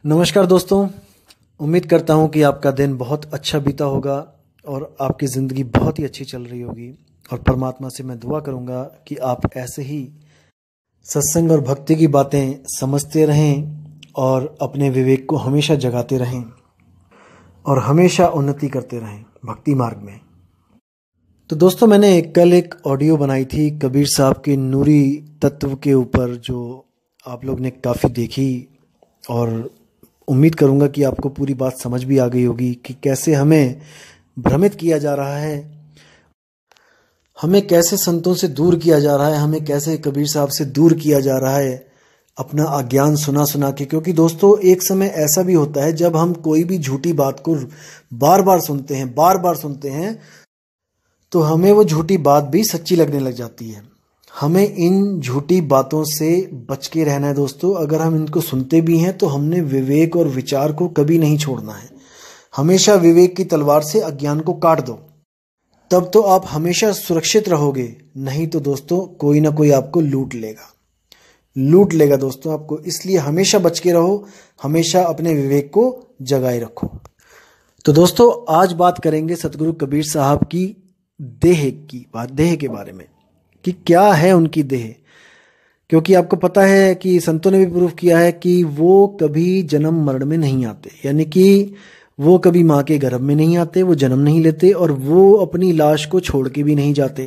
नमस्कार दोस्तों। उम्मीद करता हूँ कि आपका दिन बहुत अच्छा बीता होगा और आपकी ज़िंदगी बहुत ही अच्छी चल रही होगी। और परमात्मा से मैं दुआ करूँगा कि आप ऐसे ही सत्संग और भक्ति की बातें समझते रहें और अपने विवेक को हमेशा जगाते रहें और हमेशा उन्नति करते रहें भक्ति मार्ग में। तो दोस्तों, मैंने कल एक ऑडियो बनाई थी कबीर साहब के नूरी तत्व के ऊपर, जो आप लोग ने काफ़ी देखी और उम्मीद करूंगा कि आपको पूरी बात समझ भी आ गई होगी कि कैसे हमें भ्रमित किया जा रहा है, हमें कैसे संतों से दूर किया जा रहा है, हमें कैसे कबीर साहब से दूर किया जा रहा है अपना अज्ञान सुना सुना के। क्योंकि दोस्तों, एक समय ऐसा भी होता है जब हम कोई भी झूठी बात को बार बार सुनते हैं तो हमें वो झूठी बात भी सच्ची लगने लग जाती है। हमें इन झूठी बातों से बच के रहना है दोस्तों। अगर हम इनको सुनते भी हैं तो हमने विवेक और विचार को कभी नहीं छोड़ना है। हमेशा विवेक की तलवार से अज्ञान को काट दो, तब तो आप हमेशा सुरक्षित रहोगे। नहीं तो दोस्तों, कोई ना कोई आपको लूट लेगा दोस्तों आपको। इसलिए हमेशा बच के रहो, हमेशा अपने विवेक को जगाए रखो। तो दोस्तों, आज बात करेंगे सतगुरु कबीर साहब की देह के बारे में कि क्या है उनकी देह। क्योंकि आपको पता है कि संतों ने भी प्रूफ किया है कि वो कभी जन्म मरण में नहीं आते, यानी कि वो कभी माँ के गर्भ में नहीं आते, वो जन्म नहीं लेते और वो अपनी लाश को छोड़ के भी नहीं जाते।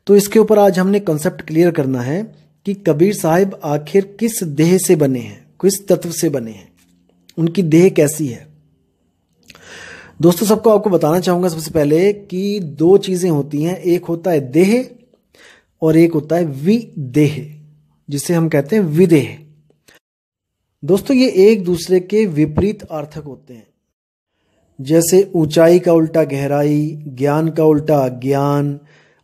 तो इसके ऊपर आज हमने कॉन्सेप्ट क्लियर करना है कि कबीर साहब आखिर किस देह से बने हैं, किस तत्व से बने हैं, उनकी देह कैसी है। दोस्तों, सबको आपको बताना चाहूंगा सबसे पहले कि दो चीजें होती हैं, एक होता है देह और एक होता है विदेह, जिसे हम कहते हैं विदेह। दोस्तों, ये एक दूसरे के विपरीत अर्थक होते हैं। जैसे ऊंचाई का उल्टा गहराई, ज्ञान का उल्टा अज्ञान,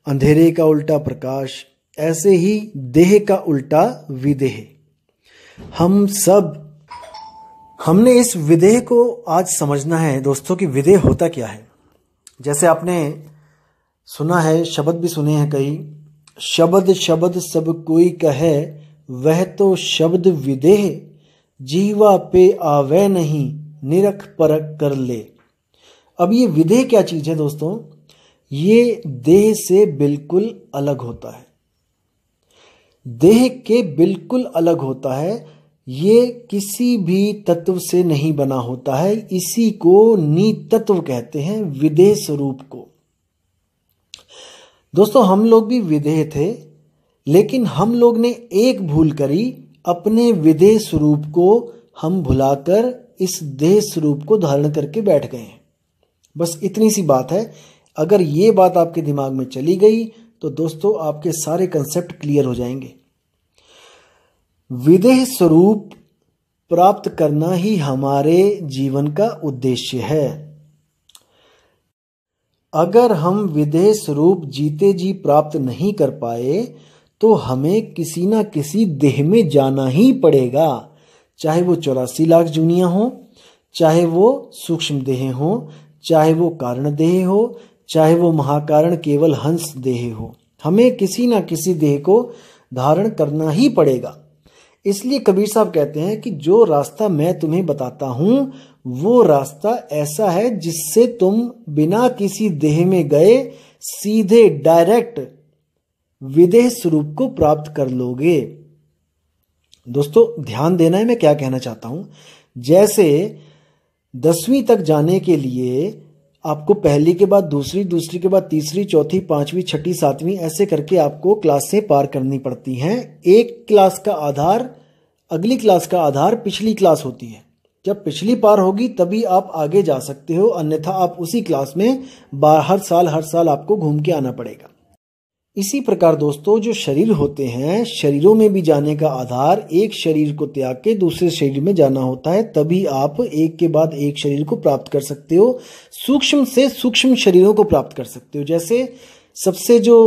अंधेरे का उल्टा प्रकाश, ऐसे ही देह का उल्टा विदेह। हमने इस विदेह को आज समझना है दोस्तों कि विदेह होता क्या है। जैसे आपने सुना है, शब्द भी सुने हैं कई, शब्द शब्द सब कोई कहे, वह तो शब्द विदेह, जीवा पे आवे नहीं, निरख परख कर ले। अब ये विदेह क्या चीज है दोस्तों? ये देह से बिल्कुल अलग होता है, देह के बिल्कुल अलग होता है। ये किसी भी तत्व से नहीं बना होता है। इसी को नितत्व कहते हैं, विदेह स्वरूप को। दोस्तों, हम लोग भी विदेह थे, लेकिन हम लोग ने एक भूल करी, अपने विदेह स्वरूप को हम भुलाकर इस देह स्वरूप को धारण करके बैठ गए हैं। बस इतनी सी बात है। अगर ये बात आपके दिमाग में चली गई तो दोस्तों आपके सारे कंसेप्ट क्लियर हो जाएंगे। विदेह स्वरूप प्राप्त करना ही हमारे जीवन का उद्देश्य है। अगर हम विदेह स्वरूप जीते जी प्राप्त नहीं कर पाए तो हमें किसी ना किसी देह में जाना ही पड़ेगा। चाहे वो 84 लाख जूनियां हो, चाहे वो सूक्ष्म देह हो, चाहे वो कारण देह हो, चाहे वो महाकारण केवल हंस देह हो, हमें किसी ना किसी देह को धारण करना ही पड़ेगा। इसलिए कबीर साहब कहते हैं कि जो रास्ता मैं तुम्हें बताता हूं वो रास्ता ऐसा है जिससे तुम बिना किसी देह में गए सीधे डायरेक्ट विदेह स्वरूप को प्राप्त कर लोगे। दोस्तों, ध्यान देना है मैं क्या कहना चाहता हूं। जैसे 10वीं तक जाने के लिए आपको पहली के बाद दूसरी, दूसरी के बाद तीसरी, चौथी, पांचवी, छठी, सातवीं, ऐसे करके आपको क्लासें पार करनी पड़ती हैं। एक क्लास का आधार, अगली क्लास का आधार पिछली क्लास होती है। जब पिछली पार होगी तभी आप आगे जा सकते हो, अन्यथा आप उसी क्लास में हर साल आपको घूम के आना पड़ेगा। इसी प्रकार दोस्तों, जो शरीर होते हैं, शरीरों में भी जाने का आधार एक शरीर को त्याग के दूसरे शरीर में जाना होता है, तभी आप एक के बाद एक शरीर को प्राप्त कर सकते हो, सूक्ष्म से सूक्ष्म शरीरों को प्राप्त कर सकते हो। जैसे सबसे जो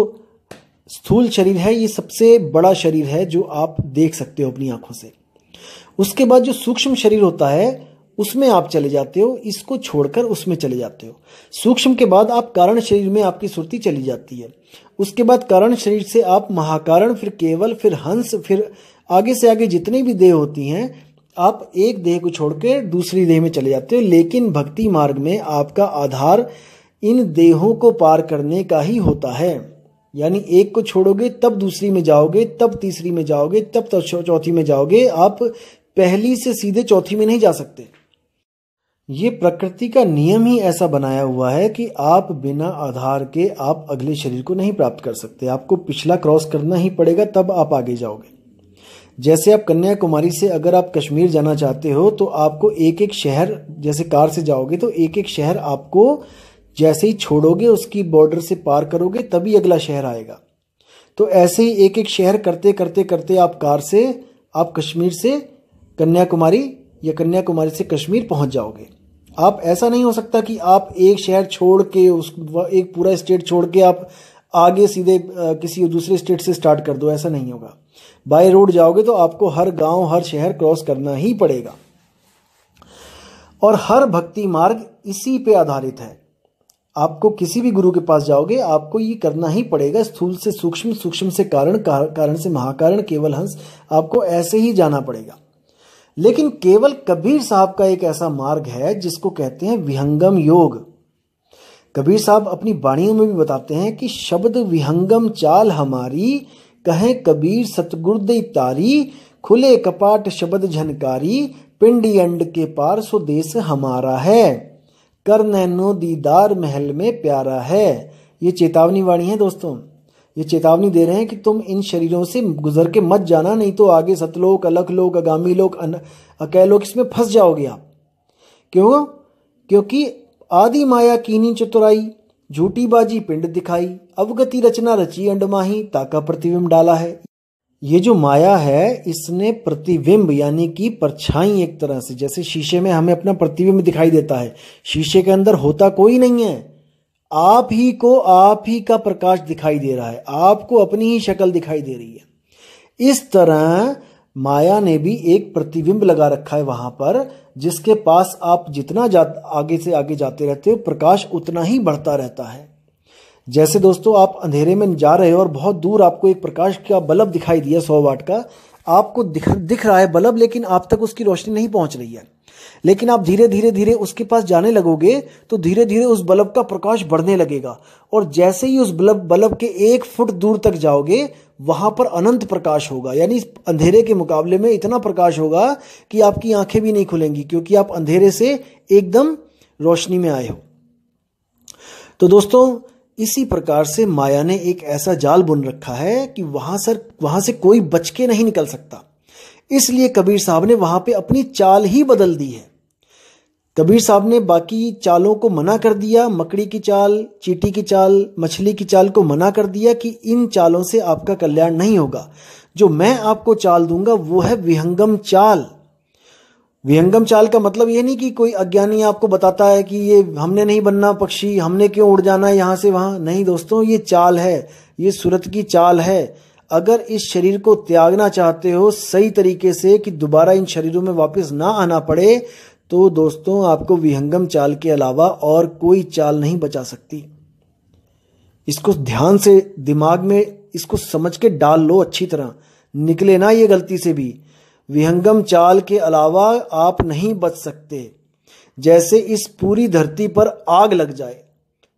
स्थूल शरीर है, ये सबसे बड़ा शरीर है जो आप देख सकते हो अपनी आंखों से। उसके बाद जो सूक्ष्म शरीर होता है उसमें आप चले जाते हो, इसको छोड़कर उसमें चले जाते हो। सूक्ष्म के बाद आप कारण शरीर में आपकी सुरती चली जाती है। उसके बाद कारण शरीर से आप महाकारण, फिर केवल, फिर हंस, फिर आगे से आगे जितनी भी देह होती हैं, आप एक देह को छोड़ के दूसरी देह में चले जाते हो, लेकिन भक्ति मार्ग में आपका आधार इन देहों को पार करने का ही होता है। यानी एक को छोड़ोगे तब दूसरी में जाओगे, तब तीसरी में जाओगे, तब चौथी में जाओगे। आप पहली से सीधे चौथी में नहीं जा सकते। ये प्रकृति का नियम ही ऐसा बनाया हुआ है कि आप बिना आधार के आप अगले शरीर को नहीं प्राप्त कर सकते। आपको पिछला क्रॉस करना ही पड़ेगा, तब आप आगे जाओगे। जैसे आप कन्याकुमारी से अगर आप कश्मीर जाना चाहते हो तो आपको एक एक शहर, जैसे कार से जाओगे तो एक एक शहर आपको जैसे ही छोड़ोगे उसकी बॉर्डर से पार करोगे तभी अगला शहर आएगा। तो ऐसे ही एक एक शहर करते करते करते आप कार से आप कश्मीर से कन्याकुमारी या कन्याकुमारी से कश्मीर पहुंच जाओगे। आप ऐसा नहीं हो सकता कि आप एक शहर छोड़ के एक पूरा स्टेट छोड़ के आप आगे सीधे किसी दूसरे स्टेट से स्टार्ट कर दो, ऐसा नहीं होगा। बाय रोड जाओगे तो आपको हर गांव हर शहर क्रॉस करना ही पड़ेगा। और हर भक्ति मार्ग इसी पे आधारित है। आपको किसी भी गुरु के पास जाओगे आपको ये करना ही पड़ेगा। स्थूल से सूक्ष्म, सूक्ष्म से कारण, कारण से महाकारण, केवल हंस, आपको ऐसे ही जाना पड़ेगा। लेकिन केवल कबीर साहब का एक ऐसा मार्ग है जिसको कहते हैं विहंगम योग। कबीर साहब अपनी वाणियों में भी बताते हैं कि शब्द विहंगम चाल हमारी, कहें कबीर सतगुरुदेव तारी, खुले कपाट शब्द झनकारी, पिंडी अंड के पार सो देश हमारा है, कर नैनो दीदार महल में प्यारा है। ये चेतावनी वाणी है दोस्तों। ये चेतावनी दे रहे हैं कि तुम इन शरीरों से गुजर के मत जाना, नहीं तो आगे सतलोक, अलख लोक, आगामी लोक, अकय लोक, इसमें फंस जाओगे आप। क्यों? क्योंकि आदि माया कीनी चतुराई, झूठी बाजी पिंड दिखाई, अवगति रचना रची अंडमाही, ताका प्रतिबिंब डाला है। ये जो माया है इसने प्रतिबिंब यानी कि परछाई, एक तरह से जैसे शीशे में हमें अपना प्रतिबिंब दिखाई देता है, शीशे के अंदर होता कोई नहीं है, आप ही को आप ही का प्रकाश दिखाई दे रहा है, आपको अपनी ही शक्ल दिखाई दे रही है। इस तरह माया ने भी एक प्रतिबिंब लगा रखा है वहां पर, जिसके पास आप जितना आगे से आगे जाते रहते हो प्रकाश उतना ही बढ़ता रहता है। जैसे दोस्तों आप अंधेरे में जा रहे हो और बहुत दूर आपको एक प्रकाश का बल्ब दिखाई दिया 100 वाट का, आपको दिख रहा है बल्ब, लेकिन आप तक उसकी रोशनी नहीं पहुंच रही है। लेकिन आप धीरे धीरे धीरे उसके पास जाने लगोगे तो धीरे धीरे उस बल्ब का प्रकाश बढ़ने लगेगा, और जैसे ही उस बल्ब के 1 फुट दूर तक जाओगे वहां पर अनंत प्रकाश होगा। यानी अंधेरे के मुकाबले में इतना प्रकाश होगा कि आपकी आंखें भी नहीं खुलेंगी, क्योंकि आप अंधेरे से एकदम रोशनी में आए हो। तो दोस्तों इसी प्रकार से माया ने एक ऐसा जाल बुन रखा है कि वहां से कोई बच के नहीं निकल सकता। इसलिए कबीर साहब ने वहां पे अपनी चाल ही बदल दी है। कबीर साहब ने बाकी चालों को मना कर दिया, मकड़ी की चाल, चींटी की चाल, मछली की चाल को मना कर दिया कि इन चालों से आपका कल्याण नहीं होगा। जो मैं आपको चाल दूंगा वो है विहंगम चाल। विहंगम चाल का मतलब ये नहीं कि कोई अज्ञानी आपको बताता है कि ये हमने नहीं बनना पक्षी, हमने क्यों उड़ जाना है यहां से वहां। नहीं दोस्तों, ये चाल है, ये सूरत की चाल है। अगर इस शरीर को त्यागना चाहते हो सही तरीके से कि दोबारा इन शरीरों में वापस ना आना पड़े, तो दोस्तों आपको विहंगम चाल के अलावा और कोई चाल नहीं बचा सकती। इसको ध्यान से दिमाग में इसको समझ के डाल लो अच्छी तरह, निकले ना ये गलती से भी। विहंगम चाल के अलावा आप नहीं बच सकते। जैसे इस पूरी धरती पर आग लग जाए,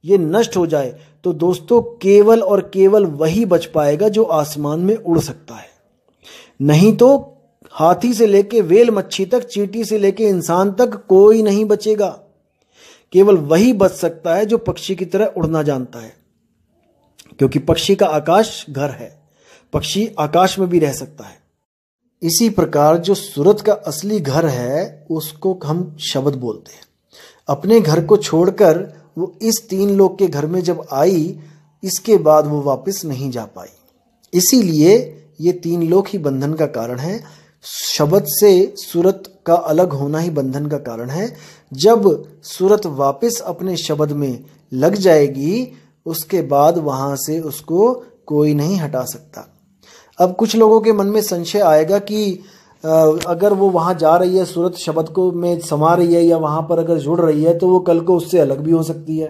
ये नष्ट हो जाए, तो दोस्तों केवल और केवल वही बच पाएगा जो आसमान में उड़ सकता है। नहीं तो हाथी से लेके वेल मच्छी तक, चींटी से लेके इंसान तक कोई नहीं बचेगा। केवल वही बच सकता है जो पक्षी की तरह उड़ना जानता है, क्योंकि पक्षी का आकाश घर है, पक्षी आकाश में भी रह सकता है। इसी प्रकार जो सूरत का असली घर है उसको हम शब्द बोलते हैं। अपने घर को छोड़कर वो इस 3 लोक के घर में जब आई, इसके बाद वो वापस नहीं जा पाई। इसीलिए ये 3 लोक ही बंधन का कारण है। शब्द से सूरत का अलग होना ही बंधन का कारण है। जब सूरत वापस अपने शब्द में लग जाएगी, उसके बाद वहां से उसको कोई नहीं हटा सकता। अब कुछ लोगों के मन में संशय आएगा कि अगर वो वहां जा रही है, सूरत शब्द को में समा रही है या वहां पर अगर जुड़ रही है, तो वो कल को उससे अलग भी हो सकती है।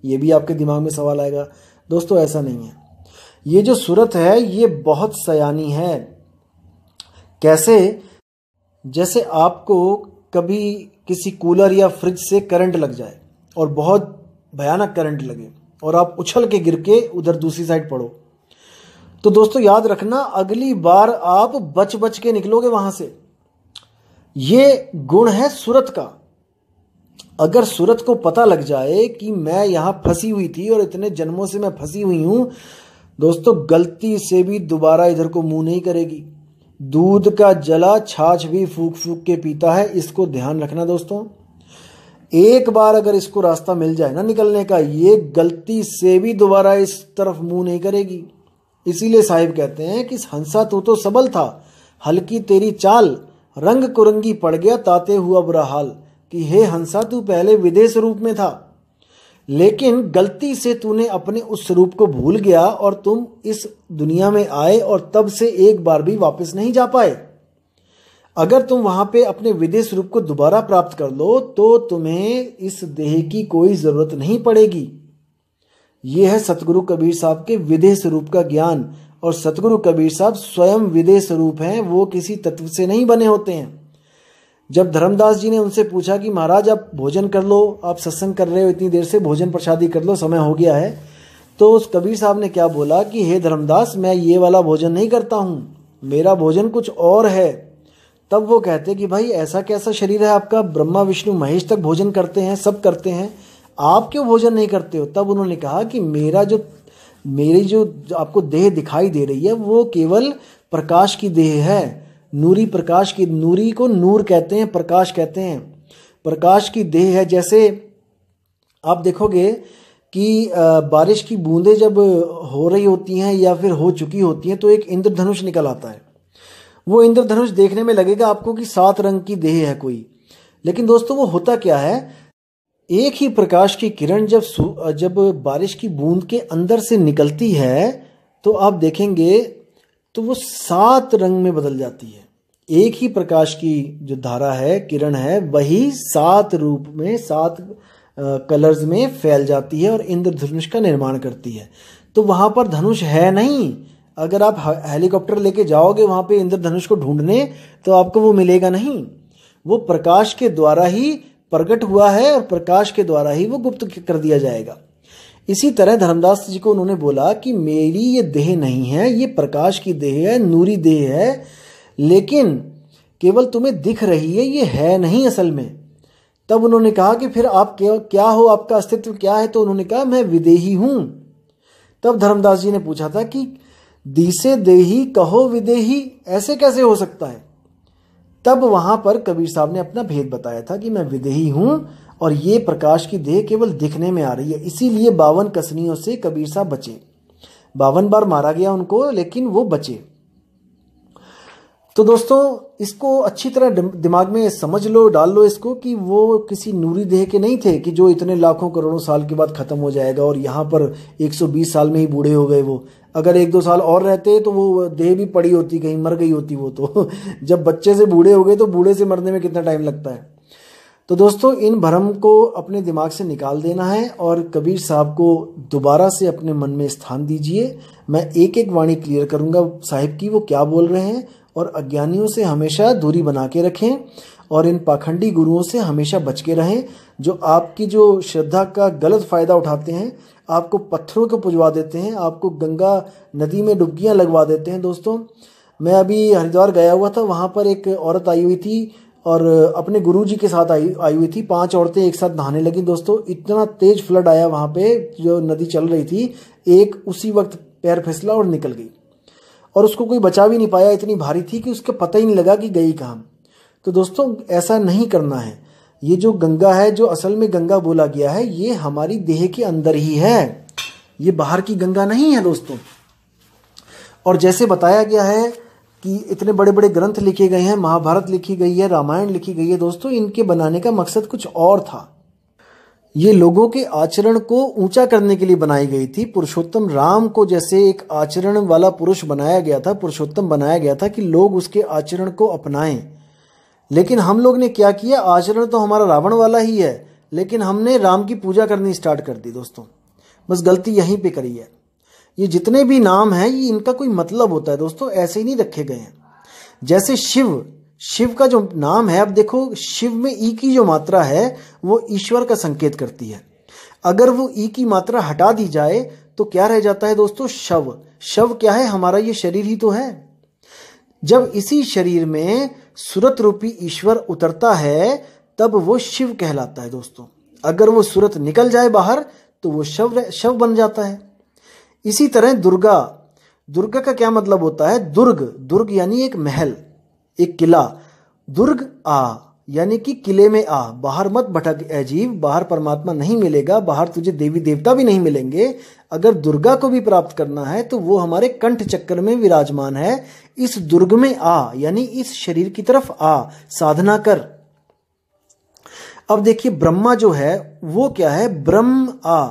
ये भी आपके दिमाग में सवाल आएगा। दोस्तों ऐसा नहीं है। ये जो सूरत है ये बहुत सयानी है। कैसे? जैसे आपको कभी किसी कूलर या फ्रिज से करंट लग जाए और बहुत भयानक करंट लगे और आप उछल के गिर के उधर दूसरी साइड पड़ो, तो दोस्तों याद रखना अगली बार आप बच बच के निकलोगे वहां से। ये गुण है सूरत का। अगर सूरत को पता लग जाए कि मैं यहां फंसी हुई थी और इतने जन्मों से मैं फंसी हुई हूं, दोस्तों गलती से भी दोबारा इधर को मुंह नहीं करेगी। दूध का जला छाछ भी फूक फूक के पीता है, इसको ध्यान रखना दोस्तों। एक बार अगर इसको रास्ता मिल जाए ना निकलने का, ये गलती से भी दोबारा इस तरफ मुंह नहीं करेगी। इसीलिए साहिब कहते हैं कि हंसा तू तो सबल था, हल्की तेरी चाल, रंग कुरंगी पड़ गया ताते हुआ बुरा हाल। कि हे हंसा तू पहले विदेश रूप में था, लेकिन गलती से तूने अपने उस स्वरूप को भूल गया और तुम इस दुनिया में आए और तब से एक बार भी वापस नहीं जा पाए। अगर तुम वहां पे अपने विदेश रूप को दोबारा प्राप्त कर लो तो तुम्हें इस देह की कोई जरूरत नहीं पड़ेगी। यह है सतगुरु कबीर साहब के विदेश रूप का ज्ञान। और सतगुरु कबीर साहब स्वयं विदेश रूप हैं, वो किसी तत्व से नहीं बने होते हैं। जब धर्मदास जी ने उनसे पूछा कि महाराज आप भोजन कर लो, आप सत्संग कर रहे हो इतनी देर से, भोजन प्रसादी कर लो, समय हो गया है, तो उस कबीर साहब ने क्या बोला कि हे धर्मदास, मैं ये वाला भोजन नहीं करता हूँ, मेरा भोजन कुछ और है। तब वो कहते कि भाई ऐसा कैसा शरीर है आपका, ब्रह्मा विष्णु महेश तक भोजन करते हैं, सब करते हैं, आप क्यों भोजन नहीं करते हो? तब उन्होंने कहा कि मेरी जो आपको देह दिखाई दे रही है वो केवल प्रकाश की देह है, नूरी प्रकाश की। नूरी को नूर कहते हैं, प्रकाश कहते हैं, प्रकाश की देह है। जैसे आप देखोगे कि बारिश की बूंदें जब हो रही होती हैं या फिर हो चुकी होती हैं तो एक इंद्रधनुष निकल आता है। वो इंद्रधनुष देखने में लगेगा आपको कि 7 रंग की देह है कोई, लेकिन दोस्तों वो होता क्या है, एक ही प्रकाश की किरण जब बारिश की बूंद के अंदर से निकलती है तो आप देखेंगे तो वो 7 रंग में बदल जाती है। एक ही प्रकाश की जो धारा है, किरण है, वही 7 रूप में 7 कलर्स में फैल जाती है और इंद्रधनुष का निर्माण करती है। तो वहां पर धनुष है नहीं। अगर आप हेलीकॉप्टर लेके जाओगे वहां पे इंद्रधनुष को ढूंढने तो आपको वो मिलेगा नहीं। वो प्रकाश के द्वारा ही प्रकट हुआ है और प्रकाश के द्वारा ही वो गुप्त कर दिया जाएगा। इसी तरह धर्मदास जी को उन्होंने बोला कि मेरी ये देह नहीं है, ये प्रकाश की देह है, नूरी देह है, लेकिन केवल तुम्हें दिख रही है, ये है नहीं असल में। तब उन्होंने कहा कि फिर आप क्या हो, आपका अस्तित्व क्या है? तो उन्होंने कहा मैं विदेही हूं। तब धर्मदास जी ने पूछा था कि दिसे देही कहो विदेही, ऐसे कैसे हो सकता है? तब वहां पर कबीर साहब ने अपना भेद बताया था कि मैं विदेही हूं और ये प्रकाश की देह केवल दिखने में आ रही है। इसीलिए 52 कसनियों से कबीर साहब बचे। 52 बार मारा गया उनको, लेकिन वो बचे। तो दोस्तों इसको अच्छी तरह दिमाग में समझ लो, डाल लो इसको कि वो किसी नूरी देह के नहीं थे कि जो इतने लाखों करोड़ों साल के बाद खत्म हो जाएगा और यहाँ पर 120 साल में ही बूढ़े हो गए वो। अगर 1-2 साल और रहते तो वो देह भी पड़ी होती, कहीं मर गई होती वो तो। जब बच्चे से बूढ़े हो गए तो बूढ़े से मरने में कितना टाइम लगता है। तो दोस्तों इन भ्रम को अपने दिमाग से निकाल देना है और कबीर साहब को दोबारा से अपने मन में स्थान दीजिए। मैं एक एक वाणी क्लियर करूंगा साहिब की, वो क्या बोल रहे हैं, और अज्ञानियों से हमेशा दूरी बना के रखें और इन पाखंडी गुरुओं से हमेशा बच के रहें जो आपकी जो श्रद्धा का गलत फायदा उठाते हैं, आपको पत्थरों को पुजवा देते हैं, आपको गंगा नदी में डुबकियां लगवा देते हैं। दोस्तों मैं अभी हरिद्वार गया हुआ था, वहाँ पर एक औरत आई हुई थी और अपने गुरुजी के साथ आई हुई थी। 5 औरतें एक साथ नहाने लगी। दोस्तों इतना तेज फ्लड आया वहाँ पे, जो नदी चल रही थी, एक उसी वक्त पैर फिसला और निकल गई और उसको कोई बचा भी नहीं पाया, इतनी भारी थी कि उसको पता ही नहीं लगा कि गई कहाँ। तो दोस्तों ऐसा नहीं करना है। ये जो गंगा है, जो असल में गंगा बोला गया है, ये हमारी देह के अंदर ही है, ये बाहर की गंगा नहीं है दोस्तों। और जैसे बताया गया है कि इतने बड़े बड़े ग्रंथ लिखे गए हैं, महाभारत लिखी गई है, रामायण लिखी गई है, दोस्तों इनके बनाने का मकसद कुछ और था। ये लोगों के आचरण को ऊंचा करने के लिए बनाई गई थी। पुरुषोत्तम राम को जैसे एक आचरण वाला पुरुष बनाया गया था, पुरुषोत्तम बनाया गया था कि लोग उसके आचरण को अपनाएं। लेकिन हम लोग ने क्या किया, आचरण तो हमारा रावण वाला ही है, लेकिन हमने राम की पूजा करनी स्टार्ट कर दी। दोस्तों बस गलती यहीं पे करी है। ये जितने भी नाम हैं, ये इनका कोई मतलब होता है दोस्तों, ऐसे ही नहीं रखे गए हैं। जैसे शिव का जो नाम है, अब देखो शिव में ई की जो मात्रा है वो ईश्वर का संकेत करती है। अगर वो ई की मात्रा हटा दी जाए तो क्या रह जाता है दोस्तों? शव। शव क्या है? हमारा ये शरीर ही तो है। जब इसी शरीर में सुरत रूपी ईश्वर उतरता है तब वो शिव कहलाता है दोस्तों। अगर वो सुरत निकल जाए बाहर तो वो शव बन जाता है। इसी तरह दुर्गा। दुर्गा का क्या मतलब होता है? दुर्ग। दुर्ग यानी एक महल, एक किला। दुर्ग आ यानी कि किले में आ, बाहर मत भटक ऐ जीव, बाहर परमात्मा नहीं मिलेगा, बाहर तुझे देवी देवता भी नहीं मिलेंगे। अगर दुर्गा को भी प्राप्त करना है तो वो हमारे कंठ चक्र में विराजमान है। इस दुर्ग में आ यानी इस शरीर की तरफ आ, साधना कर। अब देखिए ब्रह्मा जो है वो क्या है? ब्रह्म आ।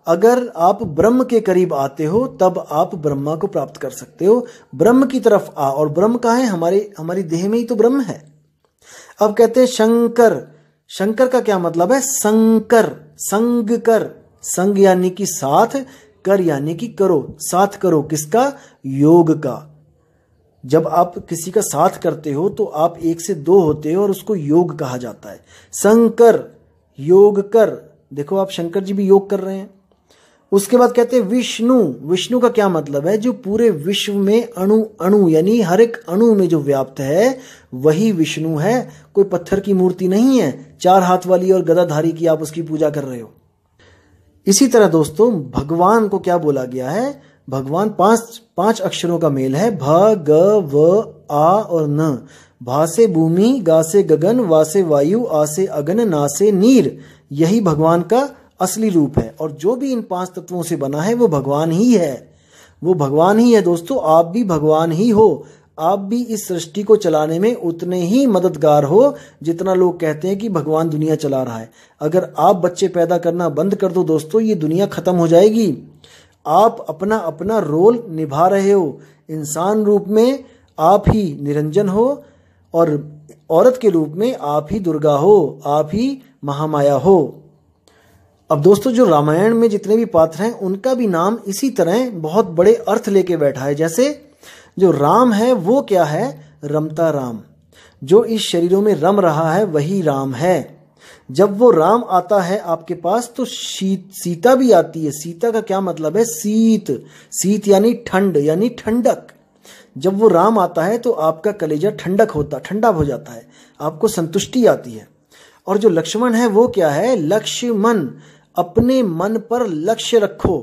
अगर आप ब्रह्म के करीब आते हो तब आप ब्रह्मा को प्राप्त कर सकते हो। ब्रह्म की तरफ आ, और ब्रह्म कहाँ है? हमारी देह में ही तो ब्रह्म है। अब कहते हैं शंकर। शंकर का क्या मतलब है? संकर, संग कर। संग यानी कि साथ, कर यानी कि करो, साथ करो। किसका? योग का। जब आप किसी का साथ करते हो तो आप एक से दो होते हो और उसको योग कहा जाता है। संकर, योग कर। देखो आप शंकर जी भी योग कर रहे हैं। उसके बाद कहते हैं विष्णु। विष्णु का क्या मतलब है? जो पूरे विश्व में अणु अणु यानी हर एक अणु में जो व्याप्त है वही विष्णु है। कोई पत्थर की मूर्ति नहीं है, 4 हाथ वाली और गदाधारी की आप उसकी पूजा कर रहे हो। इसी तरह दोस्तों भगवान को क्या बोला गया है? भगवान 5 अक्षरों का मेल है। भ, ग, व, आ और न। भा से भूमि, गा से गगन, वा से वायु, आ से अगन, ना से नीर। यही भगवान का असली रूप है। और जो भी इन 5 तत्वों से बना है वो भगवान ही है। वो भगवान ही है दोस्तों। आप भी भगवान ही हो। आप भी इस सृष्टि को चलाने में उतने ही मददगार हो जितना लोग कहते हैं कि भगवान दुनिया चला रहा है। अगर आप बच्चे पैदा करना बंद कर दो दोस्तों, ये दुनिया खत्म हो जाएगी। आप अपना अपना रोल निभा रहे हो। इंसान रूप में आप ही निरंजन हो और औरत के रूप में आप ही दुर्गा हो, आप ही महामाया हो। अब दोस्तों जो रामायण में जितने भी पात्र हैं उनका भी नाम इसी तरह बहुत बड़े अर्थ लेके बैठा है। जैसे जो राम है वो क्या है? रमता राम। जो इस शरीरों में रम रहा है वही राम है। जब वो राम आता है आपके पास तो सीता भी आती है। सीता का क्या मतलब है? शीत। शीत यानी ठंड, यानी ठंडक। जब वो राम आता है तो आपका कलेजा ठंडा हो जाता है, आपको संतुष्टि आती है। और जो लक्ष्मण है वो क्या है? लक्ष्मण। अपने मन पर लक्ष्य रखो।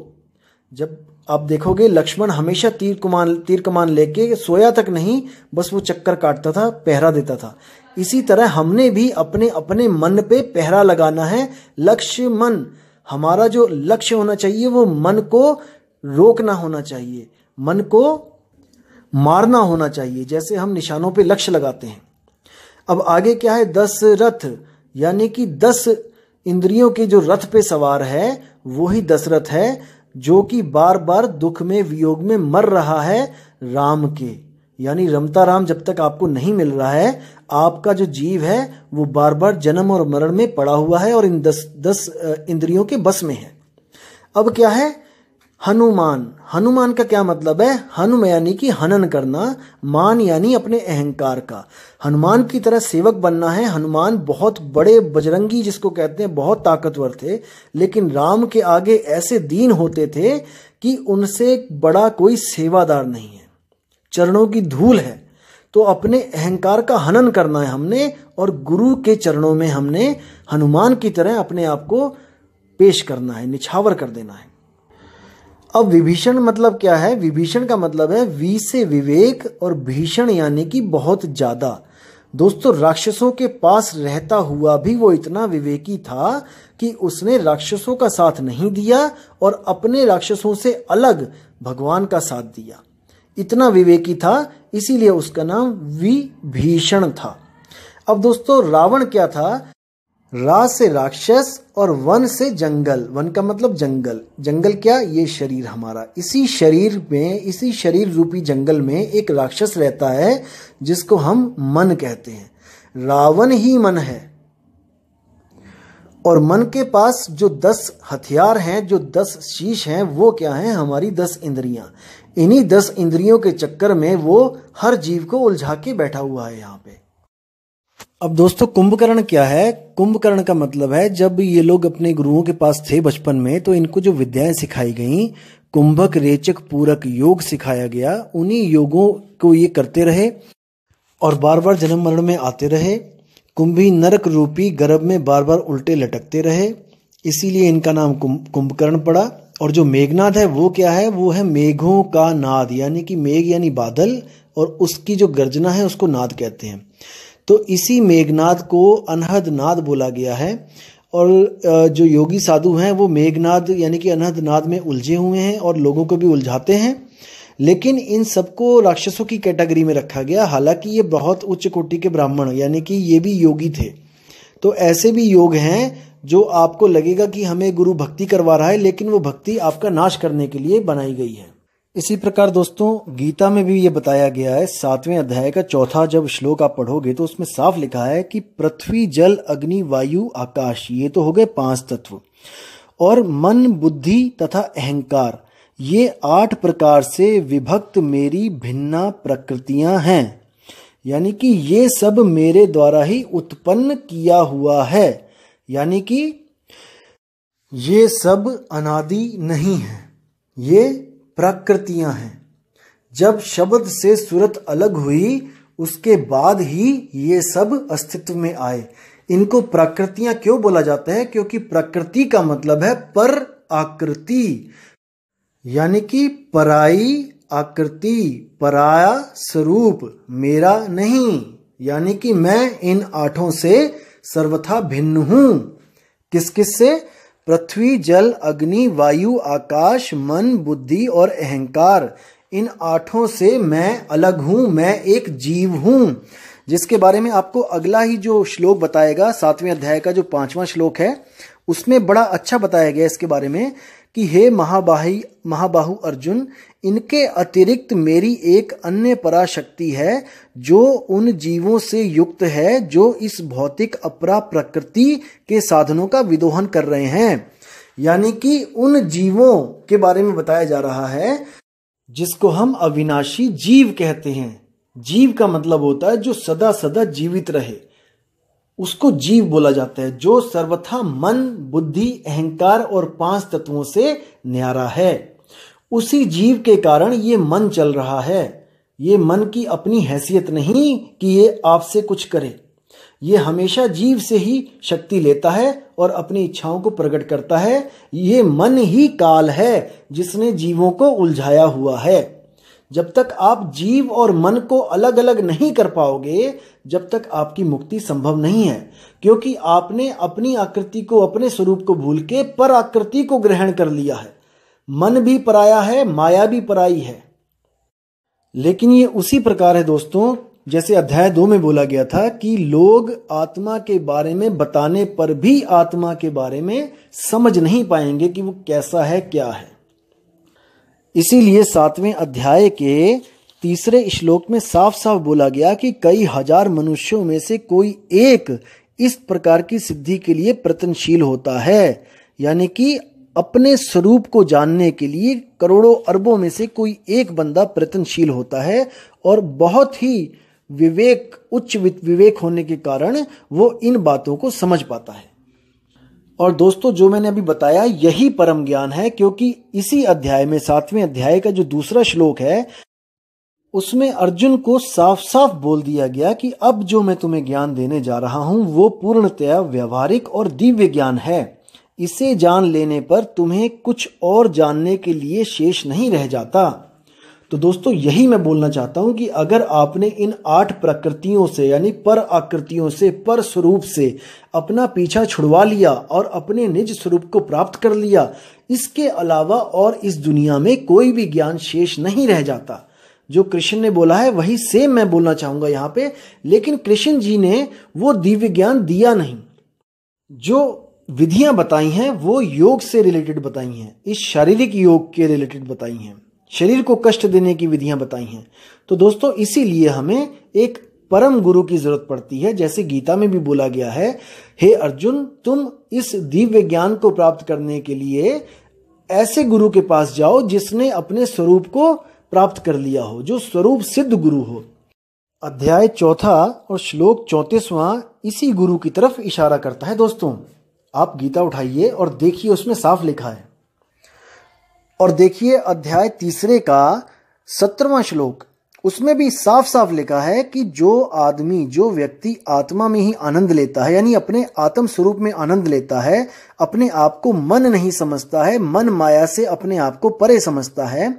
जब आप देखोगे लक्ष्मण हमेशा तीर कमान लेके सोया तक नहीं, बस वो चक्कर काटता था, पहरा देता था। इसी तरह हमने भी अपने अपने मन पे पहरा लगाना है। लक्ष्मण। हमारा जो लक्ष्य होना चाहिए वो मन को रोकना होना चाहिए, मन को मारना होना चाहिए। जैसे हम निशानों पे लक्ष्य लगाते हैं। अब आगे क्या है? दशरथ यानी कि 10 इंद्रियों के जो रथ पे सवार है वो ही दशरथ है, जो कि बार बार दुख में वियोग में मर रहा है राम के। यानी रमता राम जब तक आपको नहीं मिल रहा है, आपका जो जीव है वो बार बार जन्म और मरण में पड़ा हुआ है और इन 10 इंद्रियों के बस में है। अब क्या है? हनुमान। हनुमान का क्या मतलब है? हनुम यानी कि हनन करना, मान यानी अपने अहंकार का। हनुमान की तरह सेवक बनना है। हनुमान बहुत बड़े बजरंगी जिसको कहते हैं बहुत ताकतवर थे, लेकिन राम के आगे ऐसे दीन होते थे कि उनसे बड़ा कोई सेवादार नहीं है, चरणों की धूल है। तो अपने अहंकार का हनन करना है हमने और गुरु के चरणों में हमने हनुमान की तरह अपने आप को पेश करना है, निछावर कर देना है। अब विभीषण मतलब क्या है? विभीषण का मतलब है वी से विवेक और भीषण यानी कि बहुत ज्यादा। दोस्तों राक्षसों के पास रहता हुआ भी वो इतना विवेकी था कि उसने राक्षसों का साथ नहीं दिया और अपने राक्षसों से अलग भगवान का साथ दिया। इतना विवेकी था, इसीलिए उसका नाम विभीषण था। अब दोस्तों रावण क्या था? रा से राक्षस और वन से जंगल। वन का मतलब जंगल। जंगल क्या? ये शरीर हमारा। इसी शरीर में, इसी शरीर रूपी जंगल में एक राक्षस रहता है जिसको हम मन कहते हैं। रावण ही मन है। और मन के पास जो 10 हथियार हैं, जो 10 शीश हैं, वो क्या हैं? हमारी 10 इंद्रियां। इन्हीं 10 इंद्रियों के चक्कर में वो हर जीव को उलझा के बैठा हुआ है यहाँ पे। अब दोस्तों कुंभकर्ण क्या है? कुंभकर्ण का मतलब है जब ये लोग अपने गुरुओं के पास थे बचपन में तो इनको जो विद्याएं सिखाई गई, कुंभक रेचक पूरक योग सिखाया गया, उन्हीं योगों को ये करते रहे और बार बार जन्म मरण में आते रहे। कुंभी नरक रूपी गर्भ में बार बार उल्टे लटकते रहे, इसीलिए इनका नाम कुंभकर्ण पड़ा। और जो मेघनाद है वो क्या है? वो है मेघों का नाद, यानी कि मेघ यानी बादल और उसकी जो गर्जना है उसको नाद कहते हैं। तो इसी मेघनाद को अनहद नाद बोला गया है। और जो योगी साधु हैं वो मेघनाद यानी कि अनहद नाद में उलझे हुए हैं और लोगों को भी उलझाते हैं, लेकिन इन सबको राक्षसों की कैटेगरी में रखा गया। हालांकि ये बहुत उच्च कोटि के ब्राह्मण यानी कि ये भी योगी थे। तो ऐसे भी योग हैं जो आपको लगेगा कि हमें गुरु भक्ति करवा रहा है, लेकिन वो भक्ति आपका नाश करने के लिए बनाई गई है। इसी प्रकार दोस्तों गीता में भी ये बताया गया है, 7वें अध्याय का 4था जब श्लोक आप पढ़ोगे तो उसमें साफ लिखा है कि पृथ्वी जल अग्नि वायु आकाश, ये तो हो गए 5 तत्व, और मन बुद्धि तथा अहंकार, ये 8 प्रकार से विभक्त मेरी भिन्ना प्रकृतियां हैं। यानी कि ये सब मेरे द्वारा ही उत्पन्न किया हुआ है, यानी कि ये सब अनादि नहीं है, ये प्रकृतियां हैं। जब शब्द से सूरत अलग हुई उसके बाद ही ये सब अस्तित्व में आए। इनको प्रकृतियां क्यों बोला जाता है? क्योंकि प्रकृति का मतलब है पर आकृति, यानी कि पराई आकृति, पराया स्वरूप, मेरा नहीं, यानी कि मैं इन 8 से सर्वथा भिन्न हूं। किस किस से? पृथ्वी जल अग्नि वायु आकाश मन बुद्धि और अहंकार, इन 8 से मैं अलग हूं, मैं एक जीव हूं, जिसके बारे में आपको अगला ही जो श्लोक बताएगा 7वें अध्याय का जो 5वां श्लोक है उसमें बड़ा अच्छा बताया गया इसके बारे में कि हे महाबाहु अर्जुन, इनके अतिरिक्त मेरी एक अन्य पराशक्ति है जो उन जीवों से युक्त है जो इस भौतिक अपरा प्रकृति के साधनों का विदोहन कर रहे हैं। यानी कि उन जीवों के बारे में बताया जा रहा है जिसको हम अविनाशी जीव कहते हैं। जीव का मतलब होता है जो सदा सदा जीवित रहे, उसको जीव बोला जाता है, जो सर्वथा मन बुद्धि अहंकार और 5 तत्वों से न्यारा है। उसी जीव के कारण ये मन चल रहा है। ये मन की अपनी हैसियत नहीं कि ये आपसे कुछ करे, ये हमेशा जीव से ही शक्ति लेता है और अपनी इच्छाओं को प्रकट करता है। ये मन ही काल है जिसने जीवों को उलझाया हुआ है। जब तक आप जीव और मन को अलग अलग नहीं कर पाओगे, जब तक आपकी मुक्ति संभव नहीं है, क्योंकि आपने अपनी आकृति को, अपने स्वरूप को भूल के पर आकृति को ग्रहण कर लिया है। मन भी पराया है, माया भी पराई है। लेकिन ये उसी प्रकार है दोस्तों, जैसे अध्याय 2 में बोला गया था कि लोग आत्मा के बारे में बताने पर भी आत्मा के बारे में समझ नहीं पाएंगे कि वो कैसा है, क्या है। इसीलिए 7वें अध्याय के 3रे श्लोक में साफ साफ बोला गया कि कई हजार मनुष्यों में से कोई एक इस प्रकार की सिद्धि के लिए प्रयत्नशील होता है। यानी कि अपने स्वरूप को जानने के लिए करोड़ों अरबों में से कोई एक बंदा प्रयत्नशील होता है और बहुत ही उच्च विवेक होने के कारण वो इन बातों को समझ पाता है। और दोस्तों जो मैंने अभी बताया यही परम ज्ञान है, क्योंकि इसी अध्याय में 7वें अध्याय का जो 2रा श्लोक है उसमें अर्जुन को साफ साफ बोल दिया गया कि अब जो मैं तुम्हें ज्ञान देने जा रहा हूं वो पूर्णतया व्यवहारिक और दिव्य ज्ञान है। इसे जान लेने पर तुम्हें कुछ और जानने के लिए शेष नहीं रह जाता। तो दोस्तों यही मैं बोलना चाहता हूं कि अगर आपने इन 8 प्रकृतियों से यानी पर आकृतियों से, पर स्वरूप से अपना पीछा छुड़वा लिया और अपने निज स्वरूप को प्राप्त कर लिया, इसके अलावा और इस दुनिया में कोई भी ज्ञान शेष नहीं रह जाता। जो कृष्ण ने बोला है वही सेम मैं बोलना चाहूंगा यहाँ पे, लेकिन कृष्ण जी ने वो दिव्य ज्ञान दिया नहीं। जो विधियां बताई हैं वो योग से रिलेटेड बताई हैं, इस शारीरिक योग के रिलेटेड बताई हैं, शरीर को कष्ट देने की विधियां बताई हैं। तो दोस्तों इसीलिए हमें एक परम गुरु की जरूरत पड़ती है। जैसे गीता में भी बोला गया है, हे अर्जुन तुम इस दिव्य ज्ञान को प्राप्त करने के लिए ऐसे गुरु के पास जाओ जिसने अपने स्वरूप को प्राप्त कर लिया हो, जो स्वरूप सिद्ध गुरु हो। अध्याय 4 और श्लोक 34वां इसी गुरु की तरफ इशारा करता है। दोस्तों, आप गीता उठाइए और देखिए, उसमें साफ लिखा है। और देखिए अध्याय 3 का 17वां श्लोक, उसमें भी साफ साफ लिखा है कि जो व्यक्ति आत्मा में ही आनंद लेता है, यानी अपने आत्म स्वरूप में आनंद लेता है, अपने आप को मन नहीं समझता है, मन माया से अपने आप को परे समझता है,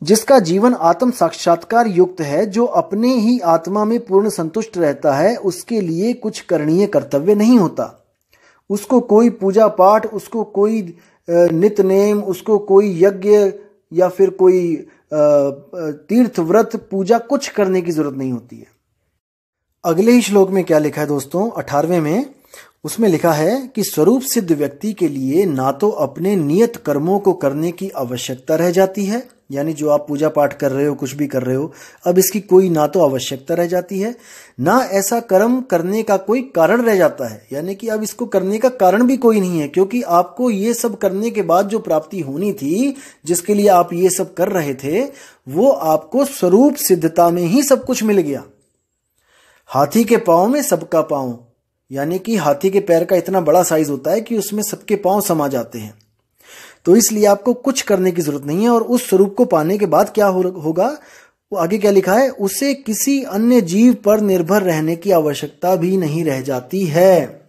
जिसका जीवन आत्म साक्षात्कार युक्त है, जो अपने ही आत्मा में पूर्ण संतुष्ट रहता है, उसके लिए कुछ करणीय कर्तव्य नहीं होता। उसको कोई पूजा पाठ, उसको कोई नित्य नेम, उसको कोई यज्ञ या फिर कोई तीर्थ व्रत पूजा कुछ करने की जरूरत नहीं होती है। अगले ही श्लोक में क्या लिखा है दोस्तों, 18वें में, उसमें लिखा है कि स्वरूप सिद्ध व्यक्ति के लिए ना तो अपने नियत कर्मों को करने की आवश्यकता रह जाती है, यानी जो आप पूजा पाठ कर रहे हो, कुछ भी कर रहे हो, अब इसकी कोई ना तो आवश्यकता रह जाती है, ना ऐसा कर्म करने का कोई कारण रह जाता है, यानी कि अब इसको करने का कारण भी कोई नहीं है, क्योंकि आपको ये सब करने के बाद जो प्राप्ति होनी थी, जिसके लिए आप ये सब कर रहे थे, वो आपको स्वरूप सिद्धता में ही सब कुछ मिल गया। हाथी के पांव में सबका पांव, यानी कि हाथी के पैर का इतना बड़ा साइज होता है कि उसमें सबके पांव समा जाते हैं। तो इसलिए आपको कुछ करने की जरूरत नहीं है। और उस स्वरूप को पाने के बाद क्या होगा, वो आगे क्या लिखा है, उसे किसी अन्य जीव पर निर्भर रहने की आवश्यकता भी नहीं रह जाती है,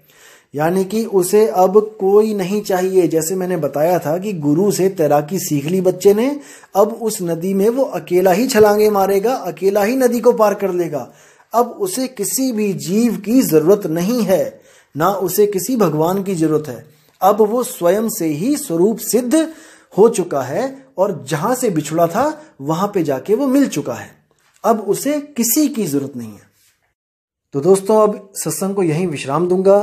यानी कि उसे अब कोई नहीं चाहिए। जैसे मैंने बताया था कि गुरु से तैराकी सीख ली बच्चे ने, अब उस नदी में वो अकेला ही छलांगे मारेगा, अकेला ही नदी को पार कर लेगा। अब उसे किसी भी जीव की जरूरत नहीं है, ना उसे किसी भगवान की जरूरत है। अब वो स्वयं से ही स्वरूप सिद्ध हो चुका है और जहां से बिछुड़ा था वहां पे जाके वो मिल चुका है। अब उसे किसी की जरूरत नहीं है। तो दोस्तों, अब सत्संग को यहीं विश्राम दूंगा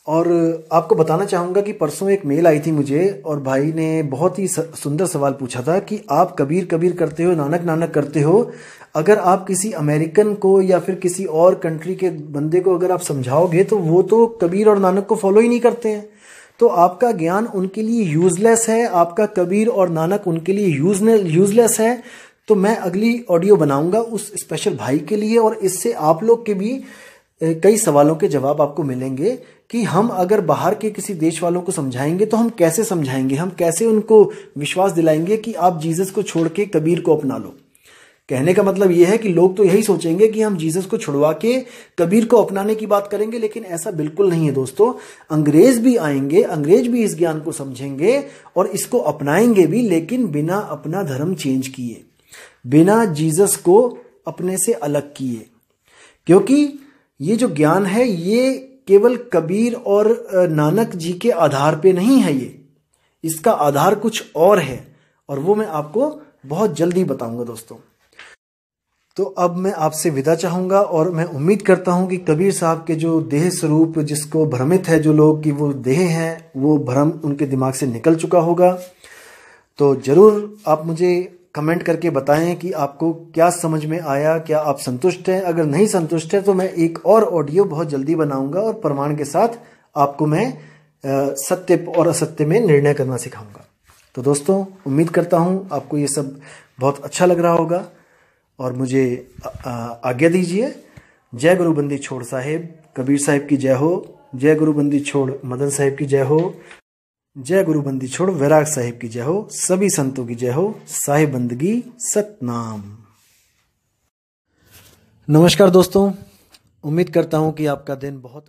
और आपको बताना चाहूंगा कि परसों एक मेल आई थी मुझे और भाई ने बहुत ही सुंदर सवाल पूछा था कि आप कबीर कबीर करते हो, नानक नानक करते हो, अगर आप किसी अमेरिकन को या फिर किसी और कंट्री के बंदे को अगर आप समझाओगे तो वो तो कबीर और नानक को फॉलो ही नहीं करते हैं, तो आपका ज्ञान उनके लिए यूजलेस है, आपका कबीर और नानक उनके लिए यूजलेस है। तो मैं अगली ऑडियो बनाऊंगा उस स्पेशल भाई के लिए और इससे आप लोग के भी कई सवालों के जवाब आपको मिलेंगे कि हम अगर बाहर के किसी देश वालों को समझाएंगे तो हम कैसे समझाएंगे, हम कैसे उनको विश्वास दिलाएंगे कि आप जीसस को छोड़ के कबीर को अपना लो। कहने का मतलब यह है कि लोग तो यही सोचेंगे कि हम जीसस को छुड़वा के कबीर को अपनाने की बात करेंगे, लेकिन ऐसा बिल्कुल नहीं है दोस्तों। अंग्रेज भी आएंगे, अंग्रेज भी इस ज्ञान को समझेंगे और इसको अपनाएंगे भी, लेकिन बिना अपना धर्म चेंज किए, बिना जीसस को अपने से अलग किए। क्योंकि ये जो ज्ञान है ये केवल कबीर और नानक जी के आधार पे नहीं है, इसका आधार कुछ और है और वो मैं आपको बहुत जल्दी बताऊंगा दोस्तों। तो अब मैं आपसे विदा चाहूंगा और मैं उम्मीद करता हूं कि कबीर साहब के जो देह स्वरूप, जिसको भ्रमित है जो लोग कि वो देह हैं, वो भ्रम उनके दिमाग से निकल चुका होगा। तो जरूर आप मुझे कमेंट करके बताएं कि आपको क्या समझ में आया, क्या आप संतुष्ट हैं। अगर नहीं संतुष्ट है तो मैं एक और ऑडियो बहुत जल्दी बनाऊंगा और प्रमाण के साथ आपको मैं सत्य और असत्य में निर्णय करना सिखाऊंगा। तो दोस्तों, उम्मीद करता हूं आपको ये सब बहुत अच्छा लग रहा होगा और मुझे आज्ञा दीजिए। जय गुरु बंदी छोड़ साहेब, कबीर साहिब की जय हो। जय गुरु बंदी छोड़ मदन साहिब की जय हो। जय गुरु बंदी छोड़ वैराग साहिब की जय हो। सभी संतों की जय हो। साहिब बंदगी सतनाम। नमस्कार दोस्तों, उम्मीद करता हूं कि आपका दिन बहुत